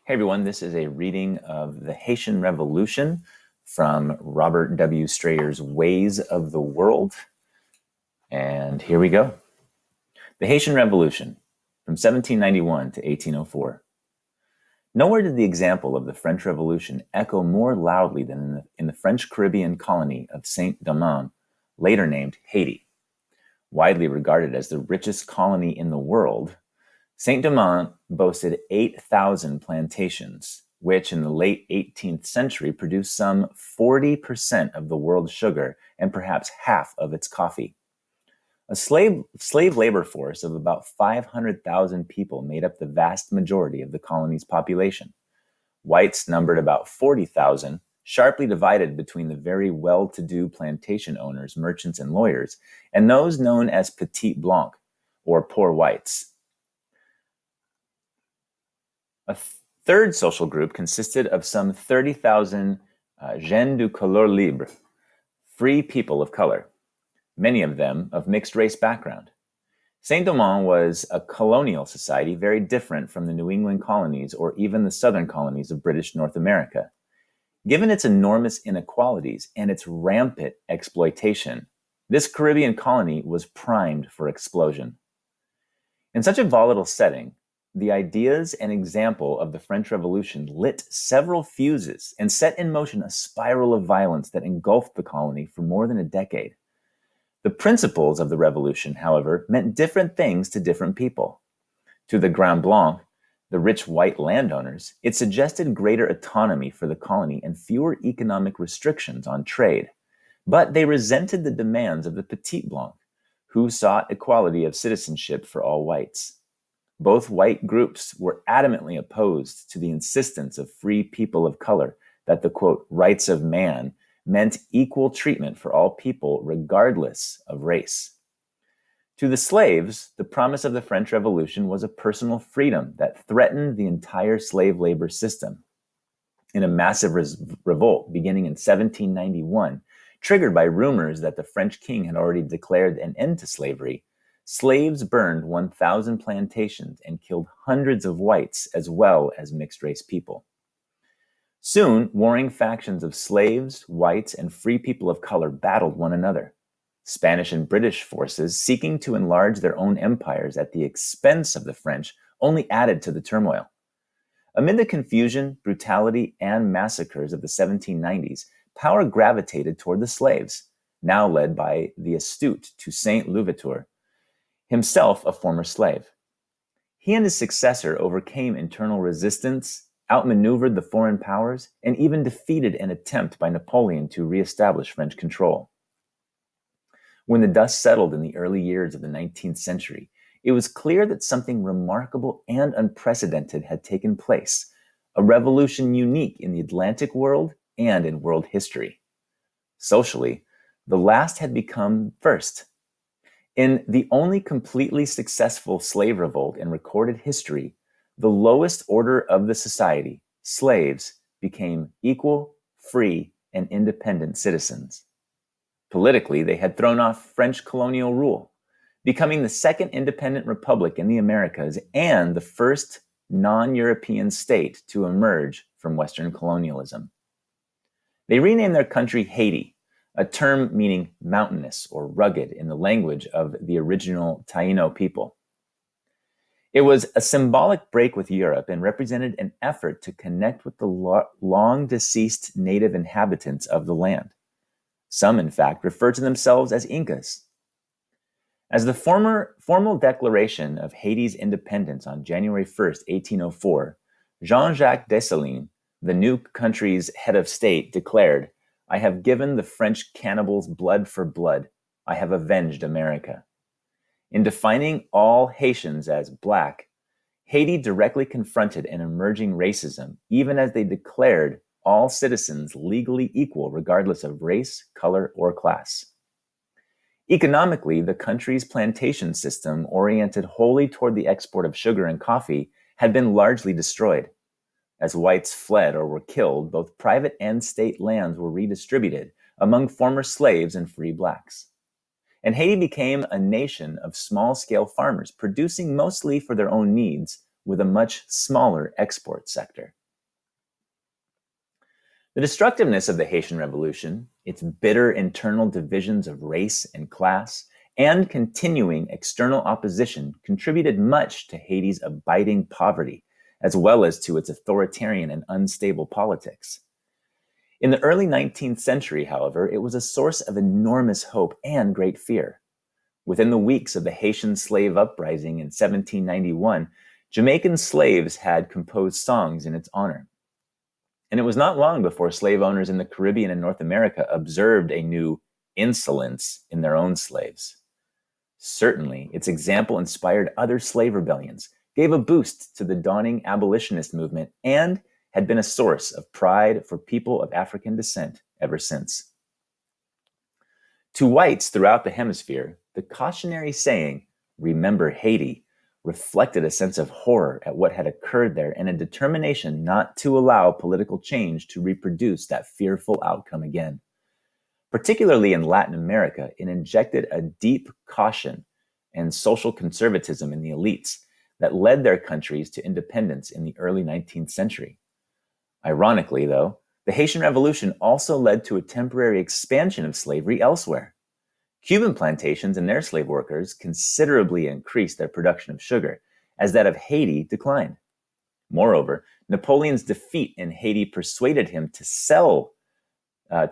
Hey everyone, this is a reading of the Haitian Revolution from Robert W. Strayer's Ways of the World. And here we go. The Haitian Revolution from 1791 to 1804. Nowhere did the example of the French Revolution echo more loudly than in the French Caribbean colony of Saint-Domingue, later named Haiti. Widely regarded as the richest colony in the world, Saint-Domingue boasted 8,000 plantations, which in the late 18th century produced some 40% of the world's sugar and perhaps half of its coffee. A slave labor force of about 500,000 people made up the vast majority of the colony's population. Whites numbered about 40,000, sharply divided between the very well-to-do plantation owners, merchants, and lawyers, and those known as Petit Blanc, or poor whites. A third social group consisted of some 30,000 gens de couleur libre, free people of color, many of them of mixed-race background. Saint-Domingue was a colonial society very different from the New England colonies or even the southern colonies of British North America. Given its enormous inequalities and its rampant exploitation, this Caribbean colony was primed for explosion. In such a volatile setting, the ideas and example of the French Revolution lit several fuses and set in motion a spiral of violence that engulfed the colony for more than a decade. The principles of the revolution, however, meant different things to different people. To the Grand Blanc, the rich white landowners, it suggested greater autonomy for the colony and fewer economic restrictions on trade. But they resented the demands of the Petit Blanc, who sought equality of citizenship for all whites. Both white groups were adamantly opposed to the insistence of free people of color that the, quote, rights of man meant equal treatment for all people regardless of race. To the slaves, the promise of the French Revolution was a personal freedom that threatened the entire slave labor system. In a massive revolt beginning in 1791, triggered by rumors that the French king had already declared an end to slavery, slaves burned 1,000 plantations and killed hundreds of whites as well as mixed-race people. Soon, warring factions of slaves, whites, and free people of color battled one another. Spanish and British forces, seeking to enlarge their own empires at the expense of the French, only added to the turmoil. Amid the confusion, brutality, and massacres of the 1790s, power gravitated toward the slaves, now led by the astute Toussaint Louverture, himself a former slave. He and his successor overcame internal resistance, outmaneuvered the foreign powers, and even defeated an attempt by Napoleon to reestablish French control. When the dust settled in the early years of the 19th century, it was clear that something remarkable and unprecedented had taken place, a revolution unique in the Atlantic world and in world history. Socially, the last had become first. In the only completely successful slave revolt in recorded history, the lowest order of the society, slaves, became equal, free, and independent citizens. Politically, they had thrown off French colonial rule, becoming the second independent republic in the Americas and the first non-European state to emerge from Western colonialism. They renamed their country Haiti, a term meaning mountainous or rugged in the language of the original Taino people. It was a symbolic break with Europe and represented an effort to connect with the long-deceased native inhabitants of the land. Some, in fact, refer to themselves as Incas. As the formal declaration of Haiti's independence on January 1st, 1804, Jean-Jacques Dessalines, the new country's head of state, declared, "I have given the French cannibals blood for blood. I have avenged America." In defining all Haitians as Black, Haiti directly confronted an emerging racism, even as they declared all citizens legally equal regardless of race, color, or class. Economically, the country's plantation system, oriented wholly toward the export of sugar and coffee, had been largely destroyed. As whites fled or were killed, both private and state lands were redistributed among former slaves and free Blacks. And Haiti became a nation of small-scale farmers, producing mostly for their own needs, with a much smaller export sector. The destructiveness of the Haitian Revolution, its bitter internal divisions of race and class, and continuing external opposition contributed much to Haiti's abiding poverty, as well as to its authoritarian and unstable politics. In the early 19th century, however, it was a source of enormous hope and great fear. Within the weeks of the Haitian slave uprising in 1791, Jamaican slaves had composed songs in its honor. And it was not long before slave owners in the Caribbean and North America observed a new insolence in their own slaves. Certainly, its example inspired other slave rebellions, gave a boost to the dawning abolitionist movement, and had been a source of pride for people of African descent ever since. To whites throughout the hemisphere, the cautionary saying, "Remember Haiti," reflected a sense of horror at what had occurred there and a determination not to allow political change to reproduce that fearful outcome again. Particularly in Latin America, it injected a deep caution and social conservatism in the elites that led their countries to independence in the early 19th century. Ironically, though, the Haitian Revolution also led to a temporary expansion of slavery elsewhere. Cuban plantations and their slave workers considerably increased their production of sugar, as that of Haiti declined. Moreover, Napoleon's defeat in Haiti persuaded him to sell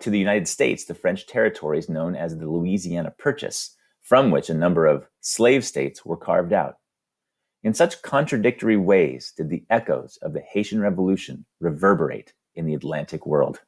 to the United States the French territories known as the Louisiana Purchase, from which a number of slave states were carved out. In such contradictory ways did the echoes of the Haitian Revolution reverberate in the Atlantic world.